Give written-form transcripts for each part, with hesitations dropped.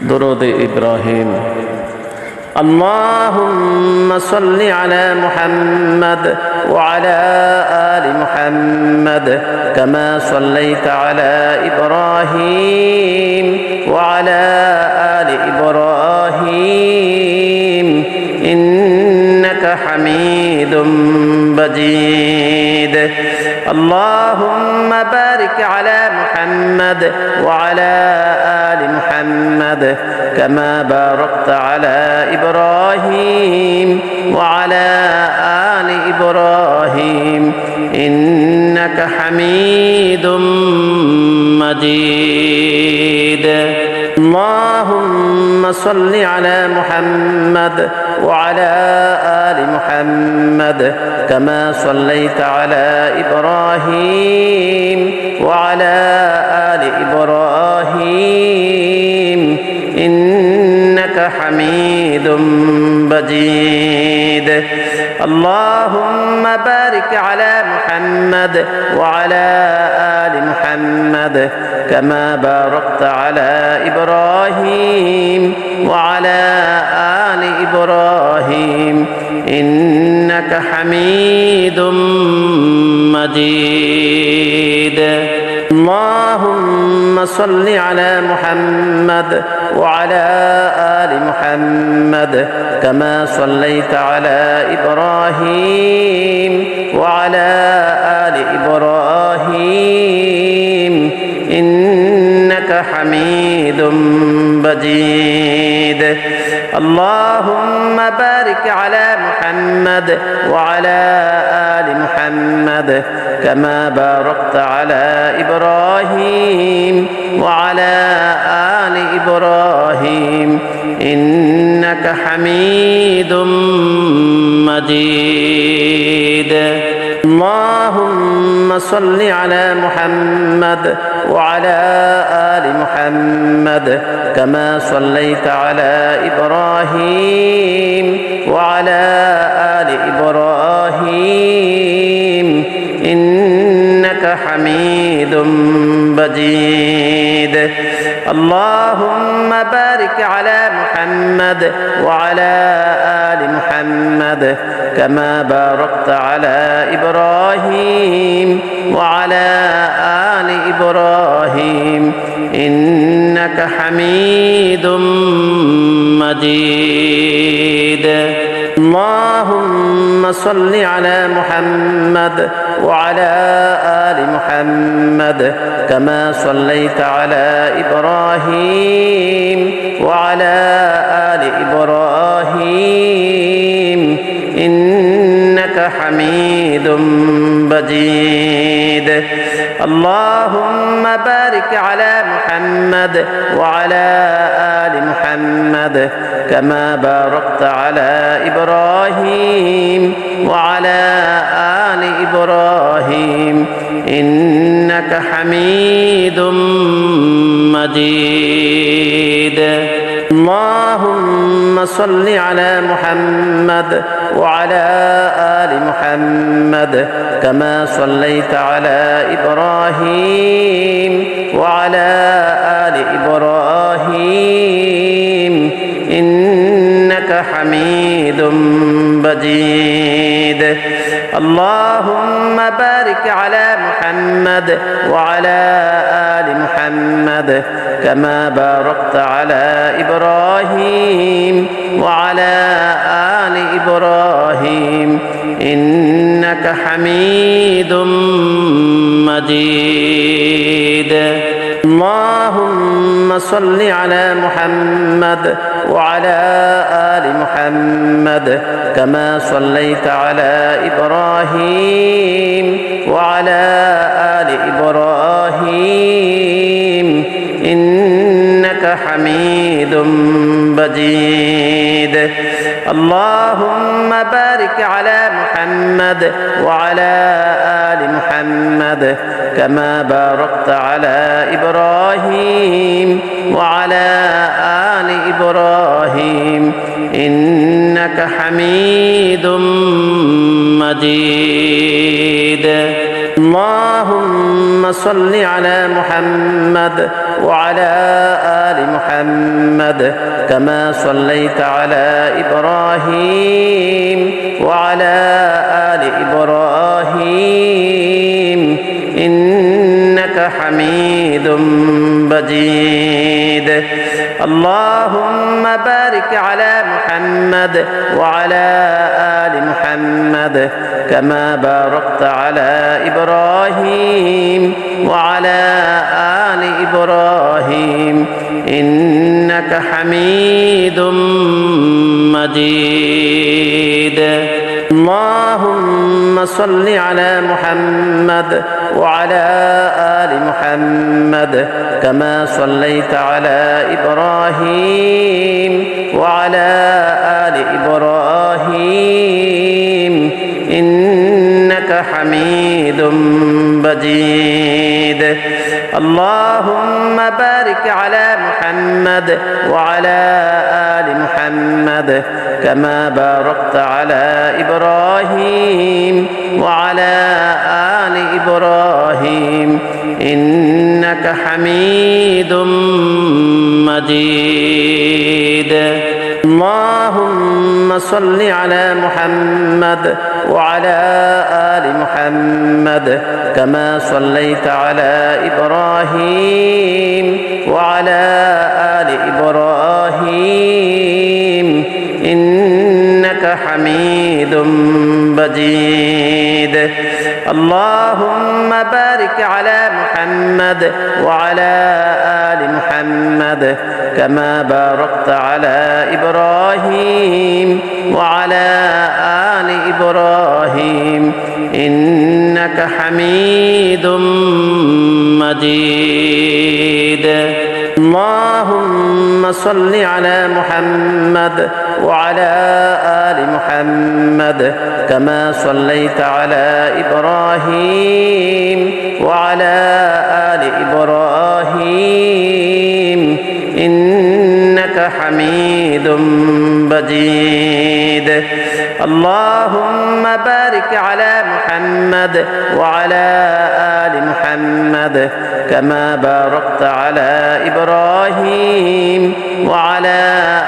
درود إبراهيم. اللهم صل على محمد وعلى آل محمد كما صليت على إبراهيم وعلى آل إبراهيم إنك حميد مجيد. اللهم بارك على محمد وعلى آل محمد كما باركت على إبراهيم وعلى آل إبراهيم إنك حميد مجيد. اللهم صل على محمد وعلى آل محمد كما صليت على إبراهيم وعلى آل إبراهيم إنك حميد مجيد. اللهم بارك على محمد وعلى آل محمد كما باركت على إبراهيم وعلى آل إبراهيم إنك حميد مجيد. اللهم صل على محمد وعلى آل محمد كما صليت على إبراهيم وعلى آل إبراهيم إنك حميد مجيد. اللهم بارك على محمد وعلى آل محمد كما باركت على إبراهيم وعلى آل إبراهيم إنك حميد مجيد. اللهم صل على محمد وعلى آل محمد كما صليت على إبراهيم وعلى آل إبراهيم إنك حميد مجيد. اللهم بارك على محمد وعلى آل محمد كما باركت على إبراهيم وعلى آل إبراهيم إنك حميد مجيد. اللهم صل على محمد وعلى آل محمد كما صليت على إبراهيم وعلى آل إبراهيم إنك حميد مجيد. اللهم بارك على محمد وعلى آل محمد كما باركت على إبراهيم وعلى آل إبراهيم إنك حميد مجيد. اللهم صل على محمد وعلى آل محمد كما صليت على إبراهيم وعلى آل إبراهيم إنك حميد مجيد. اللهم بارك على محمد وعلى آل محمد كما باركت على إبراهيم وعلى آل إبراهيم إنك حميد مجيد. اللهم صل على محمد وعلى آل محمد كما صليت على إبراهيم وعلى آل إبراهيم إنك حميد مجيد. اللهم بارك على محمد وعلى آل محمد كما باركت على إبراهيم وعلى آل إبراهيم إنك حميد مجيد. اللهم صل على محمد وعلى آل محمد كما صليت على إبراهيم وعلى آل إبراهيم إنك حميد مجيد اللهم بارك على محمد وعلى آل محمد كما باركت على إبراهيم وعلى آل إبراهيم إنك حميد مجيد اللهم صل على محمد وعلى آل محمد كما صليت على إبراهيم وعلى آل إبراهيم إنك حميد مجيد اللهم بارك على محمد وعلى آل محمد كما باركت على إبراهيم وعلى آل إبراهيم إنك حميد مجيد اللهم صل على محمد وعلى آل محمد كما صليت على إبراهيم وعلى آل إبراهيم إنك حميد مجيد اللهم بارك على محمد وعلى آل محمد كما باركت على إبراهيم وعلى آل إبراهيم إنك حميد مجيد اللهم صل على محمد وعلى آل محمد كما صليت على إبراهيم وعلى آل إبراهيم إنك حميد مجيد اللهم بارك على محمد وعلى آل محمد كما باركت على إبراهيم وعلى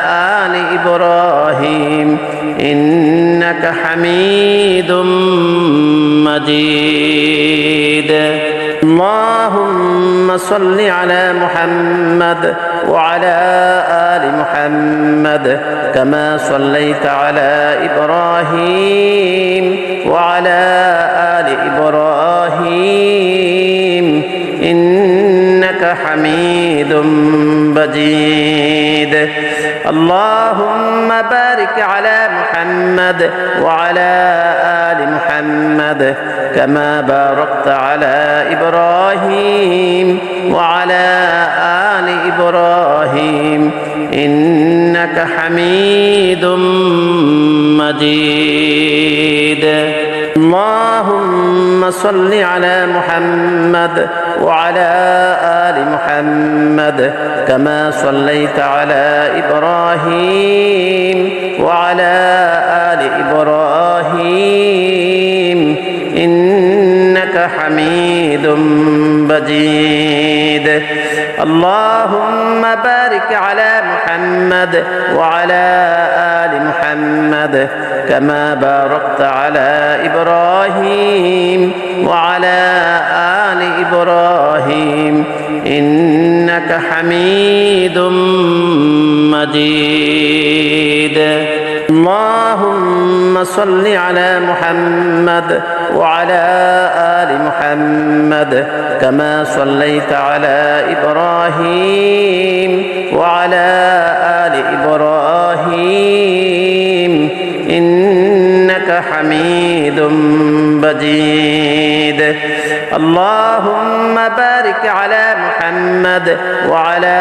آل إبراهيم إنك حميد مجيد اللهم صل على محمد وعلى آل محمد كما صليت على إبراهيم وعلى آل إبراهيم إنك حميد مجيد اللهم بارك على محمد وعلى آل محمد كما باركت على إبراهيم وعلى آل إبراهيم إنك حميد مجيد اللهم صل على محمد وعلى آل محمد كما صليت على إبراهيم وعلى آل إبراهيم إنك حميد مجيد اللهم بارك على محمد وعلى آل محمد كما باركت على إبراهيم وعلى آل إبراهيم إنك حميد مجيد اللهم صل على محمد وعلى آل محمد كما صليت على إبراهيم وعلى آل إبراهيم إنك حميد مجيد اللهم بارك على محمد وعلى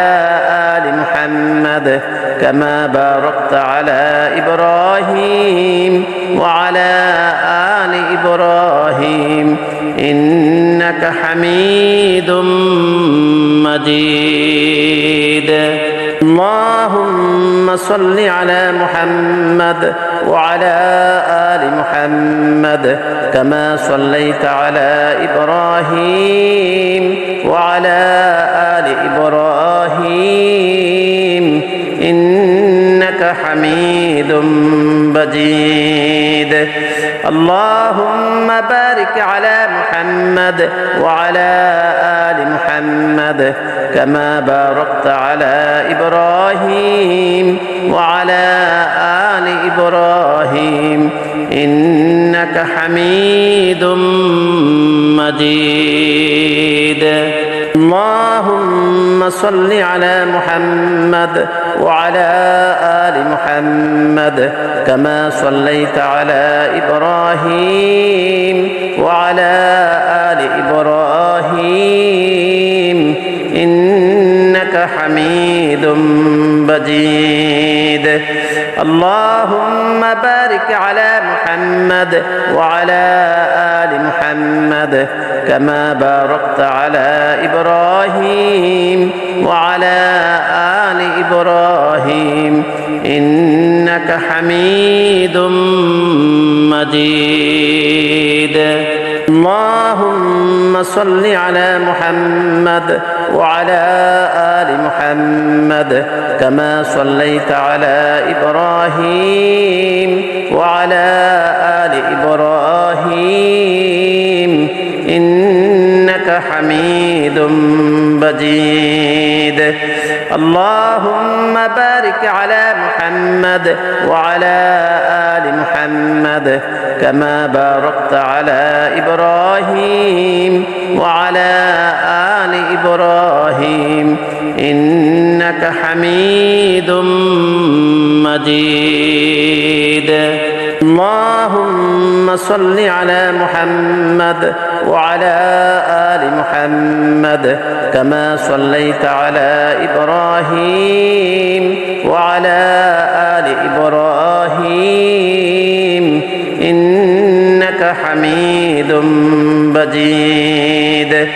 آل محمد كما باركت على إبراهيم وعلى آل إبراهيم إنك حميد مجيد اللهم صل على محمد وعلى آل محمد كما صليت على إبراهيم وعلى آل إبراهيم إنك حميد مجيد اللهم بارك على محمد وعلى آل محمد كما باركت على إبراهيم وعلى آل إبراهيم إنك حميد مجيد اللهم صل على محمد وعلى آل محمد كما صليت على إبراهيم وعلى آل إبراهيم إنك حميد مجيد اللهم بارك على محمد وعلى آل محمد كما باركت على إبراهيم وعلى آل إبراهيم إنك حميد مجيد اللهم صل على محمد وعلى آل محمد كما صليت على إبراهيم وعلى آل إبراهيم إنك حميد مجيد اللهم بارك على محمد وعلى آل محمد كما باركت على إبراهيم وعلى آل إبراهيم إنك حميد مجيد اللهم صل على محمد وعلى آل محمد كما صليت على إبراهيم وعلى آل إبراهيم إنك حميد مجيد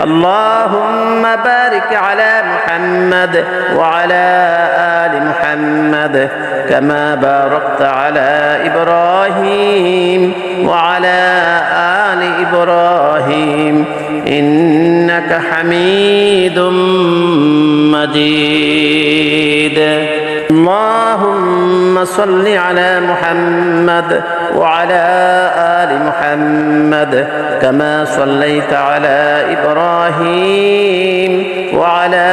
اللهم بارك على محمد وعلى آل محمد كما باركت على إبراهيم وعلى آل إبراهيم إنك حميد مجيد اللهم صل على محمد وعلى آل محمد كما صليت على إبراهيم وعلى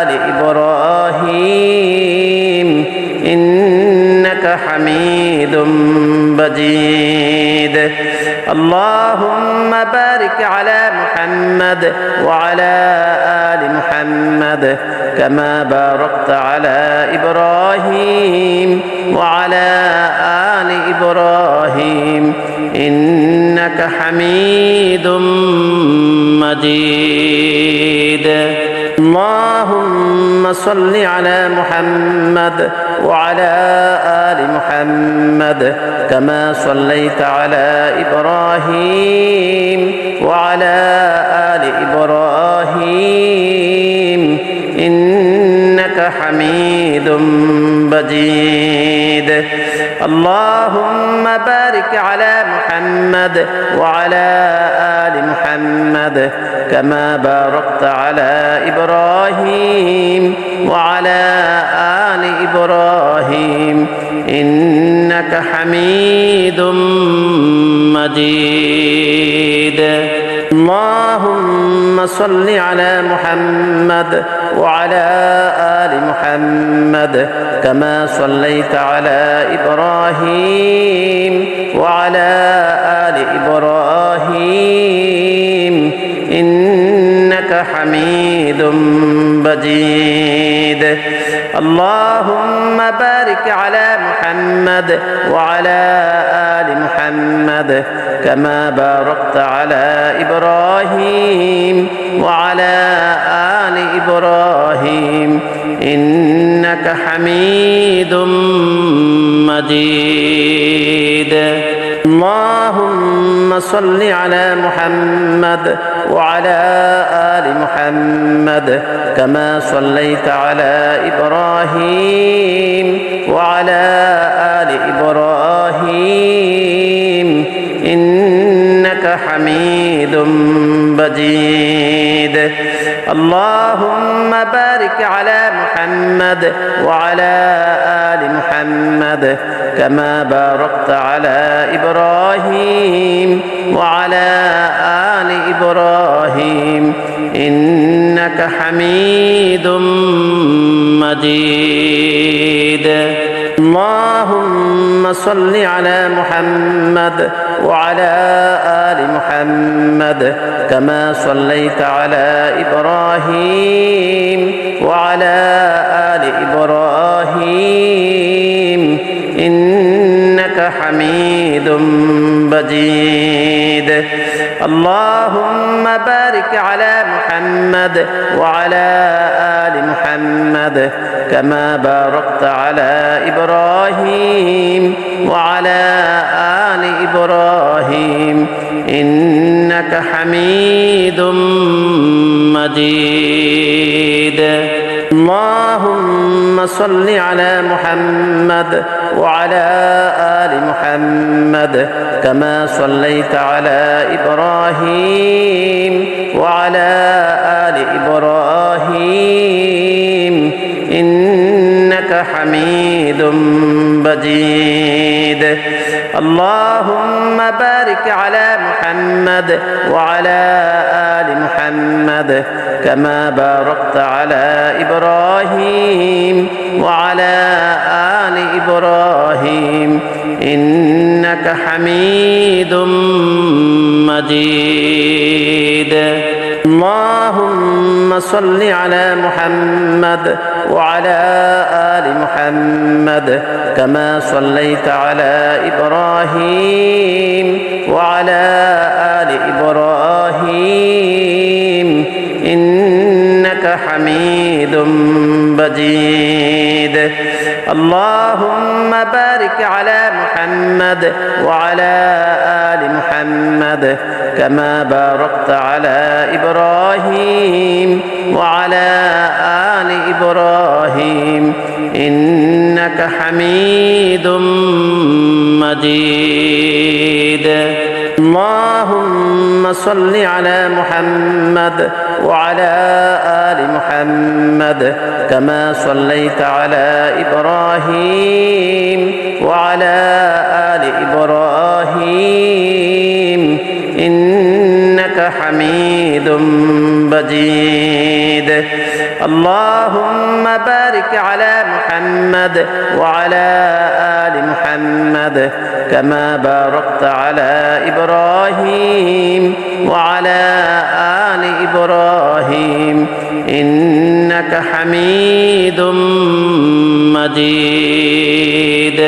آل إبراهيم إنك حميد مجيد اللهم بارك على محمد وعلى آل محمد كما باركت على إبراهيم وعلى آل إبراهيم إنك حميد مجيد اللهم صل على محمد وعلى آل محمد كما صليت على إبراهيم وعلى آل إبراهيم إنك حميد مجيد اللهم بارك على محمد وعلى آل محمد كما باركت على إبراهيم وعلى آل إبراهيم إنك حميد مجيد اللهم صل على محمد وعلى آل محمد كما صليت على إبراهيم وعلى آل إبراهيم إنك حميد مجيد اللهم بارك على محمد وعلى آل محمد كما باركت على إبراهيم وعلى آل إبراهيم إنك حميد مجيد اللهم صل على محمد وعلى آل محمد كما صليت على إبراهيم وعلى آل إبراهيم إنك حميد مجيد اللهم بارك على محمد وعلى آل محمد كما باركت على إبراهيم وعلى آل إبراهيم إنك حميد مجيد اللهم صل على محمد وعلى آل محمد كما صليت على إبراهيم وعلى آل إبراهيم إنك حميد مجيد اللهم بارك على محمد وعلى آل محمد كما باركت على إبراهيم وعلى آل إبراهيم إنك حميد مجيد اللهم صل على محمد وعلى آل محمد كما صليت على إبراهيم وعلى آل إبراهيم إنك حميد مجيد اللهم بارك على محمد وعلى آل محمد كما باركت على إبراهيم وعلى آل إبراهيم إنك حميد مجيد اللهم صل على محمد وعلى آل محمد كما صليت على إبراهيم وعلى آل إبراهيم إنك حميد مجيد اللهم بارك على محمد وعلى آل محمد كما باركت على إبراهيم وعلى آل إبراهيم إنك حميد مجيد اللهم صل على محمد وعلى آل محمد كما صليت على إبراهيم وعلى آل إبراهيم إنك حميد مجيد اللهم بارك على محمد وعلى آل محمد كما باركت على إبراهيم وعلى آل إبراهيم إنك حميد مجيد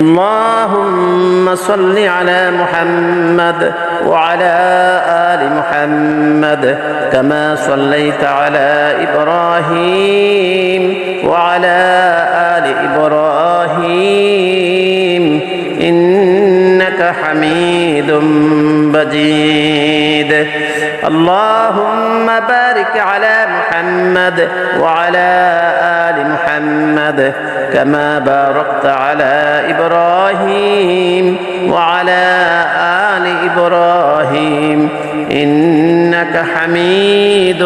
اللهم صل على محمد وعلى آل محمد كما صليت على إبراهيم وعلى آل إبراهيم إنك حميد مجيد اللهم بارك على محمد وعلى آل محمد كما باركت على إبراهيم وعلى آل إبراهيم إنك حميد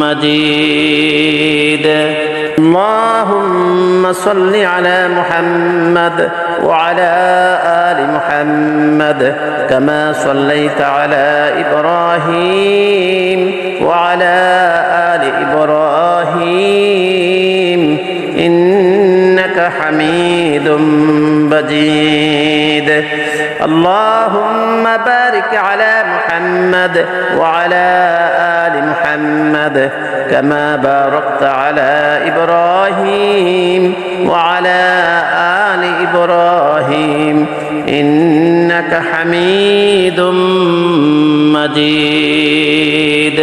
مجيد اللهم صل على محمد وعلى آل محمد كما صليت على إبراهيم وعلى آل إبراهيم إنك حميد مجيد اللهم بارك على محمد وعلى آل محمد كما باركت على إبراهيم وعلى آل إبراهيم إنك حميد مجيد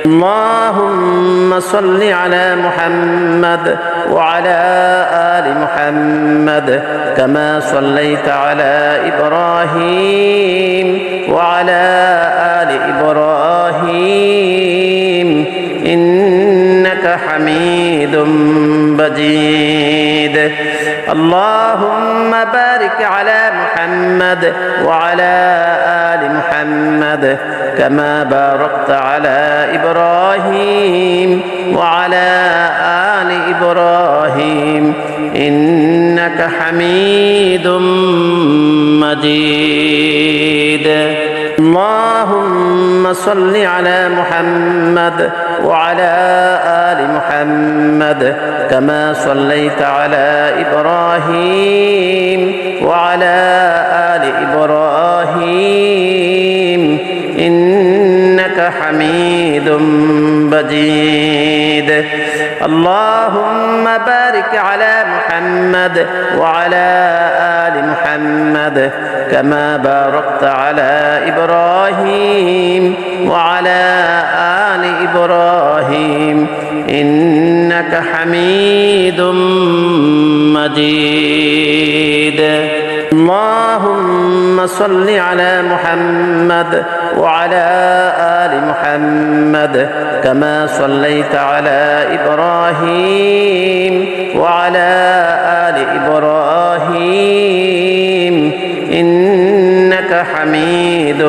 اللهم صل على محمد وعلى آل محمد كما صليت على إبراهيم وعلى آل إبراهيم إنك حميد مجيد اللهم بارك على محمد وعلى آل محمد كما باركت على إبراهيم وعلى آل إبراهيم إنك حميد مجيد اللهم صل على محمد وعلى آل محمد كما صليت على إبراهيم وعلى آل إبراهيم إنك حميد مجيد اللهم بارك على محمد وعلى آل محمد كما باركت على إبراهيم وعلى آل إبراهيم إنك حميد مجيد اللهم صل على محمد وعلى آل محمد كما صليت على إبراهيم وعلى آل إبراهيم إنك حميد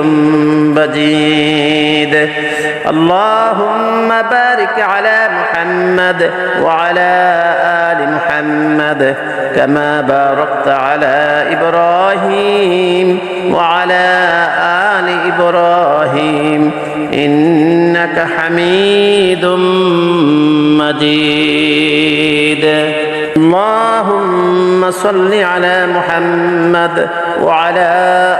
مجيد اللهم بارك على محمد وعلى آل محمد كما باركت على إبراهيم وعلى آل إبراهيم إنك حميد مجيد اللهم صل على محمد وعلى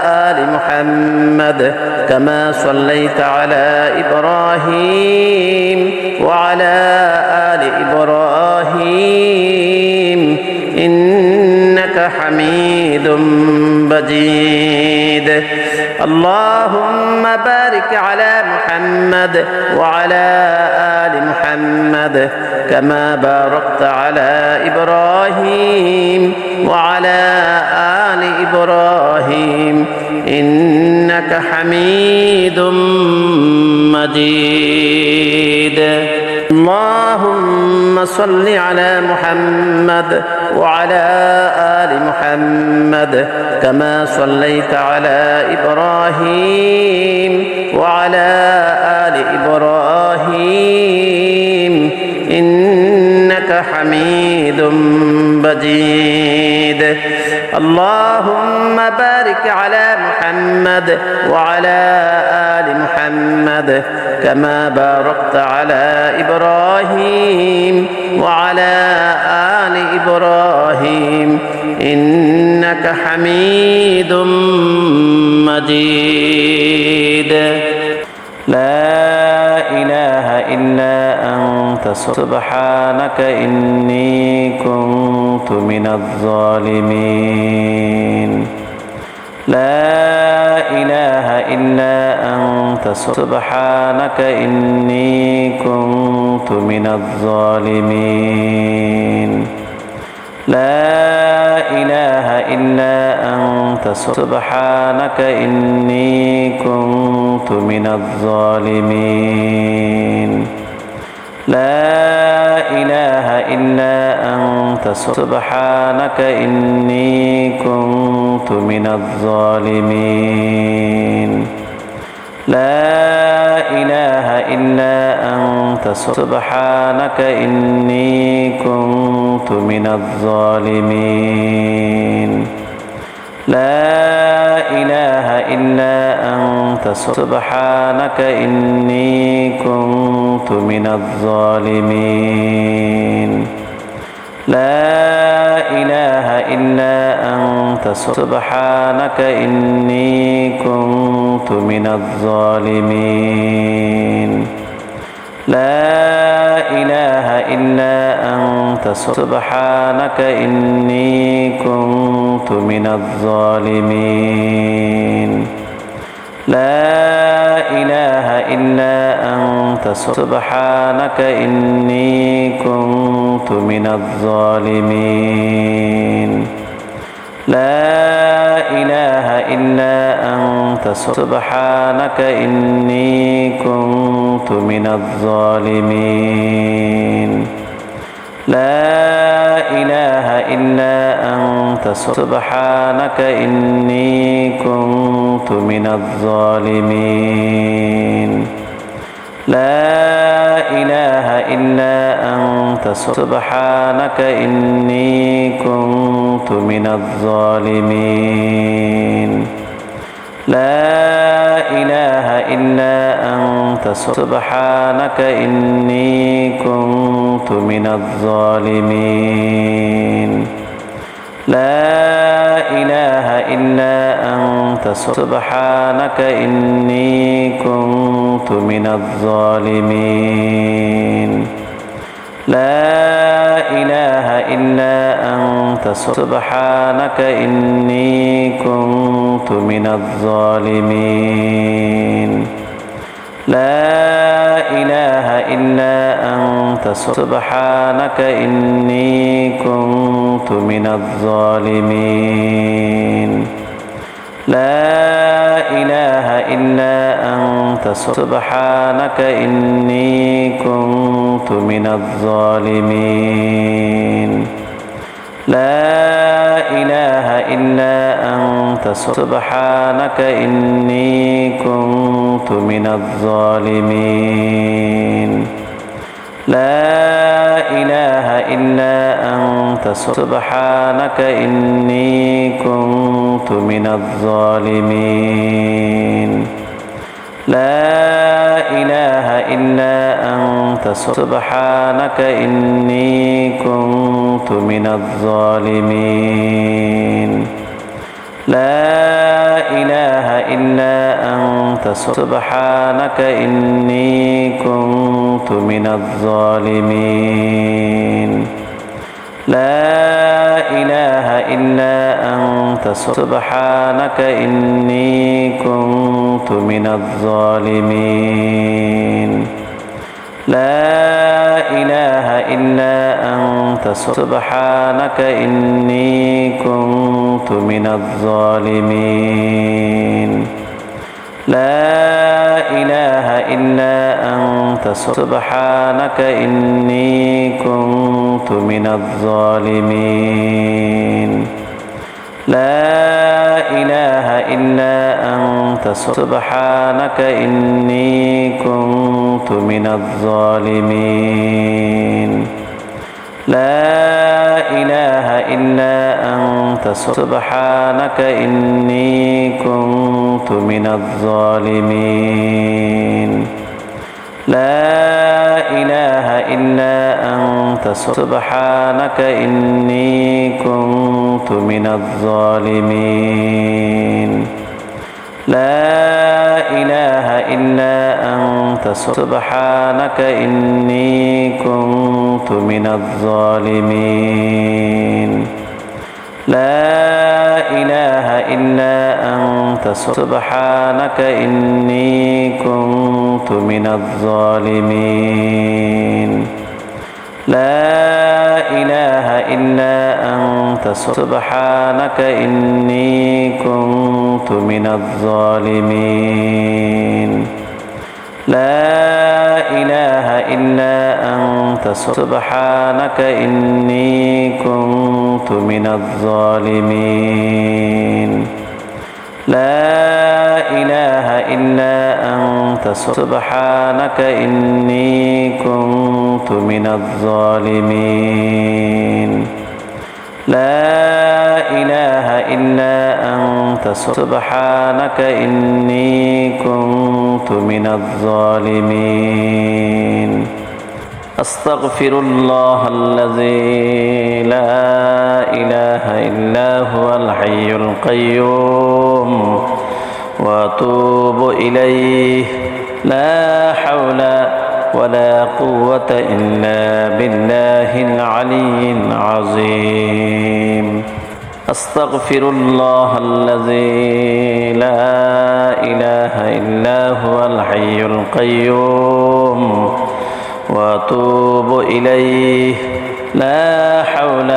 آل محمد كما صليت على إبراهيم وعلى آل إبراهيم إنك حميد مجيد اللهم بارك على محمد وعلى آل محمد كما باركت على إبراهيم وعلى آل إبراهيم إنك حميد مجيد اللهم صل على محمد وعلى آل محمد كما صليت على إبراهيم وعلى آل إبراهيم إنك حميد مجيد اللهم بارك على محمد وعلى آل محمد كما باركت على إبراهيم وعلى آل إبراهيم إنك حميد مجيد لا إله إلا أنت سبحانك إني كنت من الظالمين لا إله إلا أنت سبحانك إني كنت من الظالمين لا إله إلا أنت سبحانك إني كنت من الظالمين لا إله إلا أنت سبحانك إني كنت من الظالمين لا إله إلا أنت سبحانك إني كنت من الظالمين لا إله إلا أنت سبحانك إني كنت من الظالمين لا إله إلا أنت سبحانك إني كنت من الظالمين لا إله إلا أنت سبحانك إني كنت من الظالمين لا إله إلا أنت سبحانك إني كنت من الظالمين لا إله إلا أنت سبحانك إني كنت من الظالمين لا إله إلا أنت سبحانك إني كنت من الظالمين لا إله إلا أنت سبحانك إني كنت من الظالمين لا إله إلا أنت سبحانك إني كنت من الظالمين لا إله إلا أنت سبحانك إني كنت من الظالمين لا إله إلا أنت سبحانك إني كنت من الظالمين لا إله إلا أنت سبحانك إني كنت من الظالمين لا إله إلا أنت سبحانك إني كنت من الظالمين لا إله إلا أنت سبحانك إني كنت من الظالمين لا إله إلا أنت سبحانك إني كنت من الظالمين لا إله إلا أنت سبحانك إني كنت من الظالمين لا إله إلا أنت سبحانك إني كنت من الظالمين لا إله إلا أنت سبحانك إني كنت من الظالمين لا إله إلا أنت سبحانك إني كنت من الظالمين لا إله إلا أنت سبحانك إني كنت من الظالمين لا إله إلا أنت سبحانك إني كنت من الظالمين لا إله إلا أنت سبحانك إني كنت من الظالمين لا إله إلا أنت سبحانك إني كنت من الظالمين لا إله إلا أنت سبحانك إني كنت من الظالمين لا إله إلا أنت سبحانك إني كنت من الظالمين لا إله إلا أنت سبحانك إني كنت من الظالمين لا إله إلا أنت سبحانك إني كنت من الظالمين لا إله إلا أنت سبحانك إني كنت من الظالمين لا إله إلا أنت سبحانك إني كنت من الظالمين أستغفر الله الذي لا إله إلا هو الحي القيوم وأتوب إليه لا حول ولا قوة إلا بالله العلي العظيم أستغفر الله الذي لا إله إلا هو الحي القيوم وأتوب إليه لا حول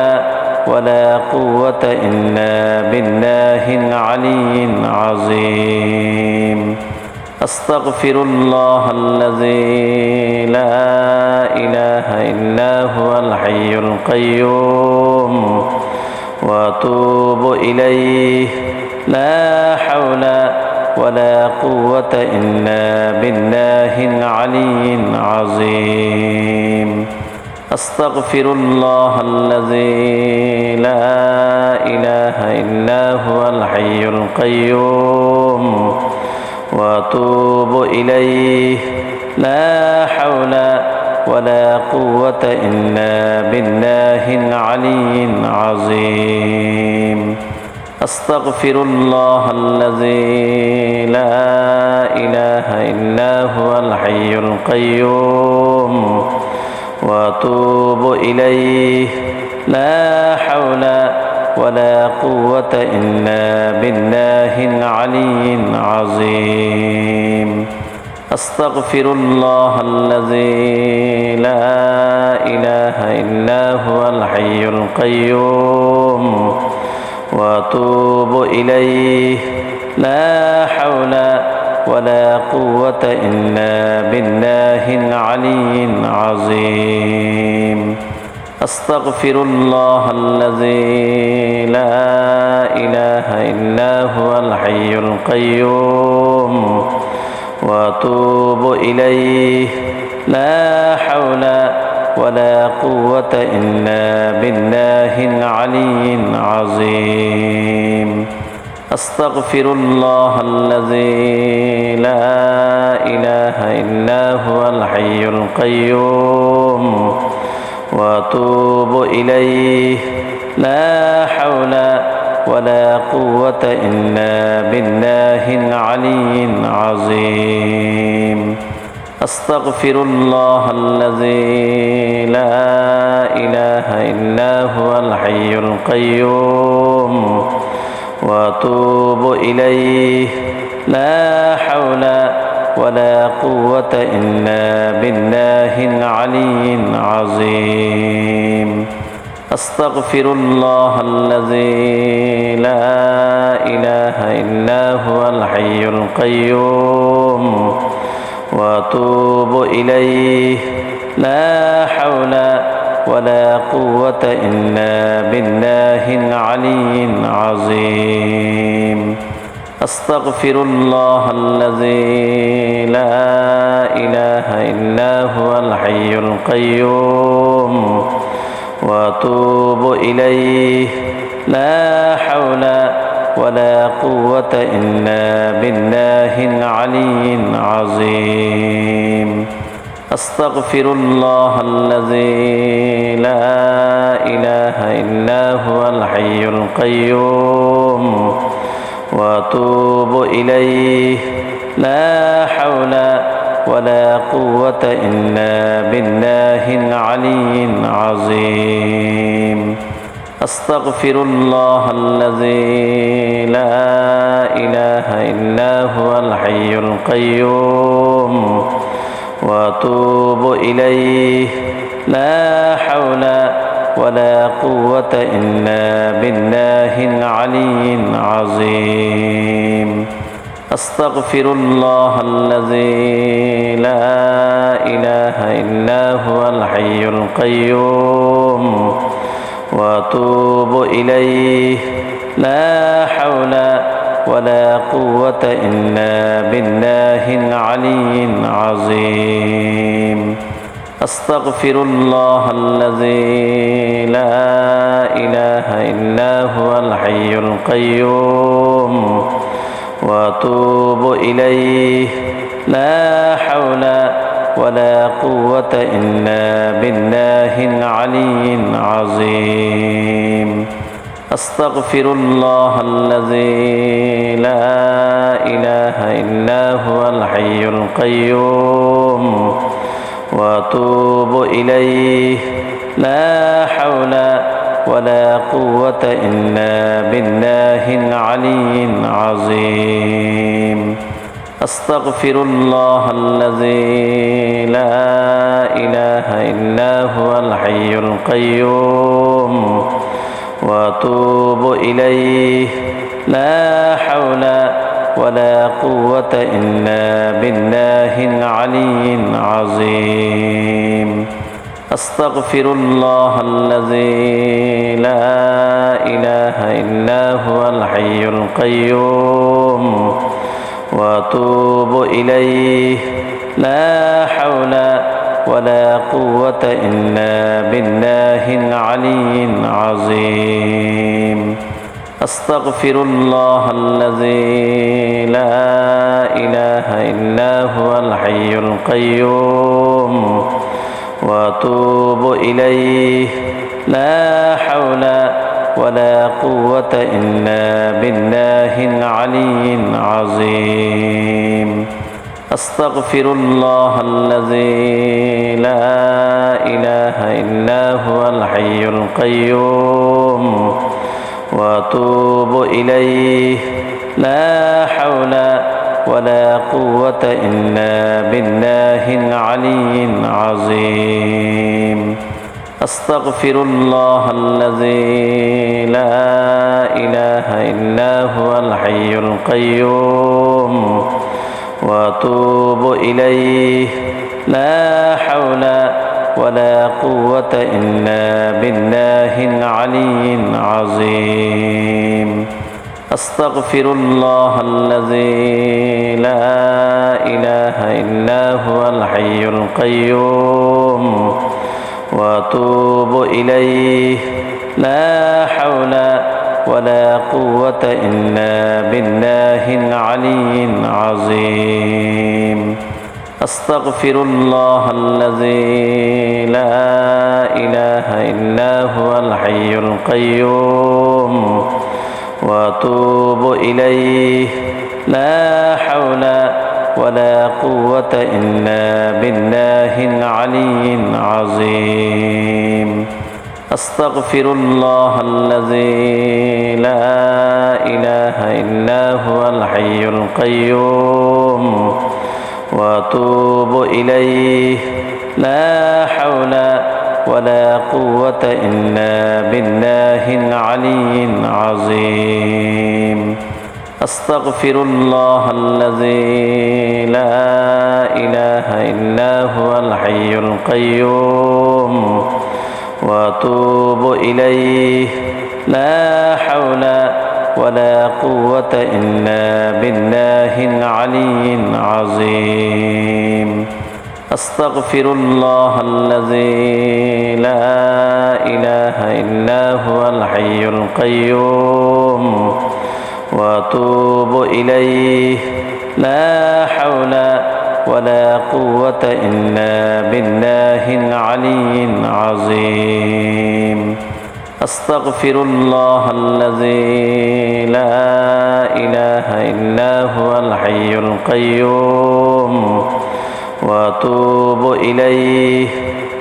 ولا قوة إلا بالله العلي العظيم أستغفر الله الذي لا إله إلا هو الحي القيوم وأتوب إليه لا حول ولا قوة إلا بالله العلي العظيم أستغفر الله الذي لا إله إلا هو الحي القيوم وأتوب إليه لا حول ولا قوة إلا بالله العلي العظيم أستغفر الله الذي لا إله إلا هو الحي القيوم وأتوب إليه لا حول ولا قوة إلا بالله العلي العظيم أستغفر الله الذي لا إله إلا هو الحي القيوم وأتوب إليه لا حول ولا قوة إلا بالله العلي العظيم أستغفر الله الذي لا إله إلا هو الحي القيوم وأتوب إليه لا حول ولا قوة إلا بالله العلي العظيم أستغفر الله الذي لا إله إلا هو الحي القيوم وأتوب إليه لا حول ولا قوة إلا بالله العلي العظيم أستغفر الله الذي لا إله إلا هو الحي القيوم وأتوب إليه لا حول ولا قوة إلا بالله العلي العظيم أستغفر الله الذي لا إله إلا هو الحي القيوم وأتوب إليه لا حول ولا قوة إلا بالله العلي العظيم أستغفر الله الذي لا إله إلا هو الحي القيوم وأتوب إليه لا حول ولا قوة إلا بالله العلي العظيم أستغفر الله الذي لا إله إلا هو الحي القيوم وأتوب إليه لا حول ولا قوة إلا بالله العلي العظيم أستغفر الله الذي لا إله إلا هو الحي القيوم وأتوب إليه لا حول ولا قوة إلا بالله العلي العظيم أستغفر الله الذي لا إله إلا هو الحي القيوم وأتوب إليه لا حول ولا قوة إلا بالله العلي العظيم أستغفر الله الذي لا إله إلا هو الحي القيوم وأتوب إليه لا حول ولا قوة إلا بالله العلي العظيم أستغفر الله الذي لا إله إلا هو الحي القيوم وأتوب إليه لا حول ولا قوة إلا بالله العلي العظيم أستغفر الله الذي لا إله إلا هو الحي القيوم وأتوب إليه لا حول ولا قوة إلا بالله العلي العظيم أستغفر الله الذي لا إله إلا هو الحي القيوم وأتوب إليه لا حول ولا قوة إلا بالله العلي العظيم أستغفر الله الذي لا إله إلا هو الحي القيوم وأتوب إليه لا حول ولا قوة إلا بالله العلي العظيم أستغفر الله الذي لا إله إلا هو الحي القيوم وأتوب إليه لا حول ولا قوة إلا بالله العلي العظيم أستغفر الله الذي لا إله إلا هو الحي القيوم وأتوب إليه لا حول ولا قوة إلا بالله العلي العظيم أستغفر الله الذي لا إله إلا هو الحي القيوم وأتوب إليه لا حول ولا قوة إلا بالله العلي العظيم أستغفر الله الذي لا إله إلا هو الحي القيوم وأتوب إليه لا حول ولا قوة إلا بالله العلي العظيم أستغفر الله الذي لا إله إلا هو الحي القيوم وأتوب إليه لا حول ولا قوة إلا بالله العلي العظيم أستغفر الله الذي لا إله إلا هو الحي القيوم وأتوب إليه لا حول ولا قوة إلا بالله العلي العظيم أستغفر الله الذي لا إله إلا هو الحي القيوم وأتوب إليه لا حول ولا قوة إلا بالله العلي العظيم أستغفر الله الذي لا إله إلا هو الحي القيوم وأتوب إليه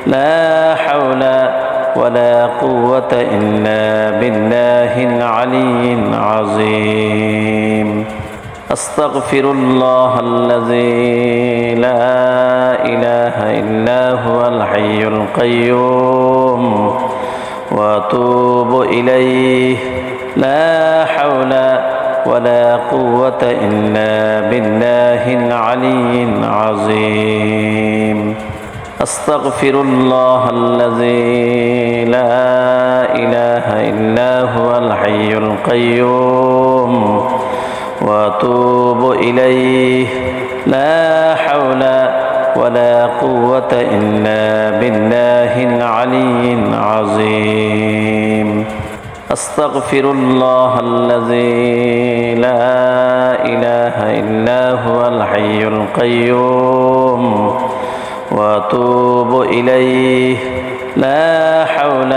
لا حول ولا قوة إلا بالله العلي العظيم أستغفر الله الذي لا إله إلا هو الحي القيوم وأتوب إليه لا حول ولا قوة إلا بالله العلي العظيم أستغفر الله الذي لا إله إلا هو الحي القيوم وأتوب إليه لا حول ولا قوة إلا بالله العلي العظيم أستغفر الله الذي لا إله إلا هو الحي القيوم وأتوب إليه لا حول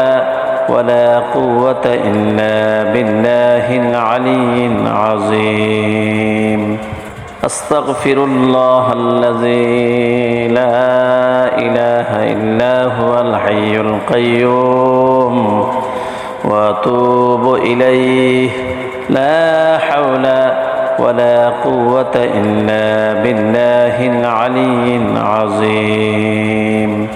ولا قوة إلا بالله العلي العظيم أستغفر الله الذي لا إله إلا هو الحي القيوم إليه لا حول ولا قوة إلا بالله العلي العظيم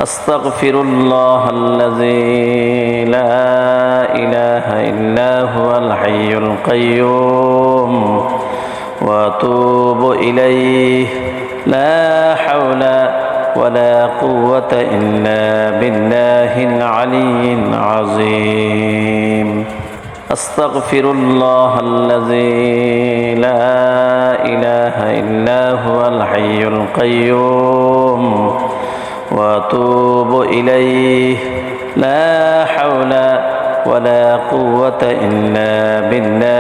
أستغفر الله الذي لا إله إلا هو الحي القيوم وأتوب إليه لا حول ولا قوة إلا بالله العلي العظيم أستغفر الله الذي لا إله إلا هو الحي القيوم وأتوب إليه لا حول ولا قوة إلا بالله